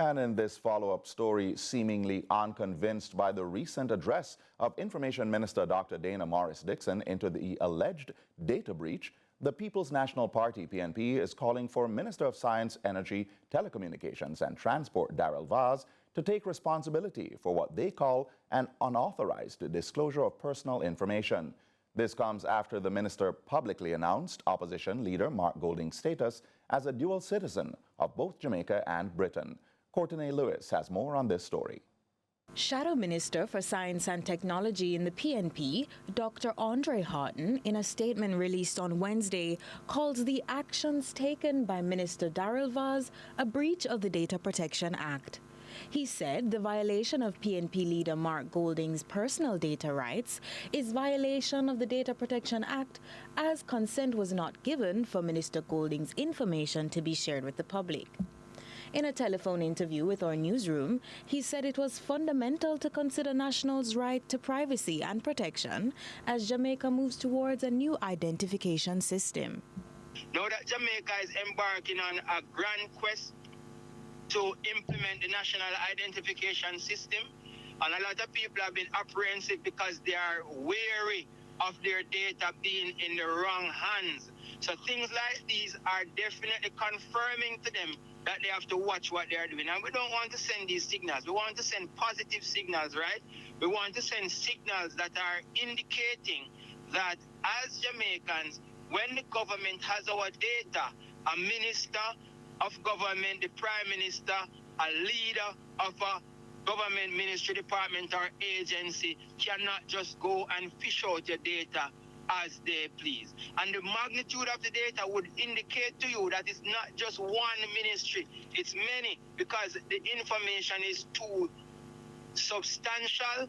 And in this follow-up story, seemingly unconvinced by the recent address of Information Minister Dr. Dana Morris-Dixon into the alleged data breach, the People's National Party, PNP, is calling for Minister of Science, Energy, Telecommunications and Transport, Daryl to take responsibility for what they call an unauthorized disclosure of personal information. This comes after the minister publicly announced opposition leader Mark Golding's status as a dual citizen of both Jamaica and Britain. Courtney Lewis has more on this story. Shadow Minister for Science and Technology in the PNP, Dr. Andre Houghton, in a statement released on Wednesday, calls the actions taken by Minister Daryl a breach of the Data Protection Act. He said the violation of PNP leader Mark Golding's personal data rights is violation of the Data Protection Act, as consent was not given for Minister Golding's information to be shared with the public. In a telephone interview with our newsroom, he said it was fundamental to consider nationals' right to privacy and protection as Jamaica moves towards a new identification system. Now that Jamaica is embarking on a grand quest to implement the national identification system, and a lot of people have been apprehensive because they are wary of their data being in the wrong hands. So things like these are definitely confirming to them that they have to watch what they are doing. And we don't want to send these signals. We want to send positive signals, right? We want to send signals that are indicating that as Jamaicans, when the government has our data, a minister of government, the prime minister, a leader of a government ministry, department or agency cannot just go and fish out your data as they please. And the magnitude of the data would indicate to you that it's not just one ministry, it's many, because the information is too substantial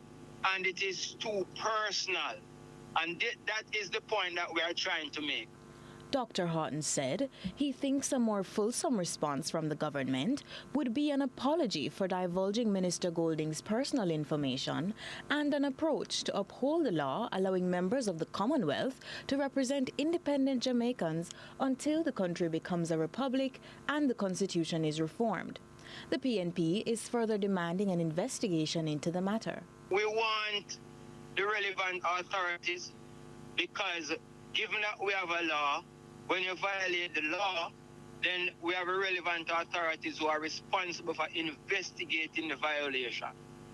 and it is too personal. And that is the point that we are trying to make. Dr. Houghton said he thinks a more fulsome response from the government would be an apology for divulging Minister Golding's personal information and an approach to uphold the law allowing members of the Commonwealth to represent independent Jamaicans until the country becomes a republic and the Constitution is reformed. The PNP is further demanding an investigation into the matter. We want the relevant authorities, because given that we have a law, when you violate the law, then we have relevant authorities who are responsible for investigating the violation.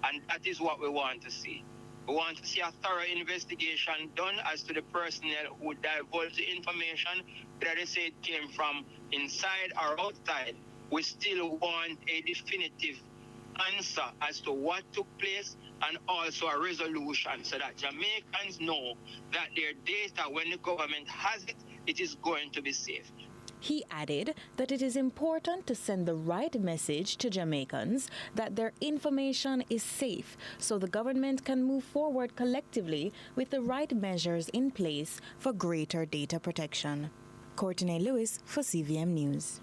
And that is what we want to see. We want to see a thorough investigation done as to the personnel who divulged the information, whether they say it came from inside or outside. We still want a definitive answer as to what took place and also a resolution so that Jamaicans know that their data, when the government has it, it is going to be safe. He added that it is important to send the right message to Jamaicans that their information is safe so the government can move forward collectively with the right measures in place for greater data protection. Courtney Lewis for CVM News.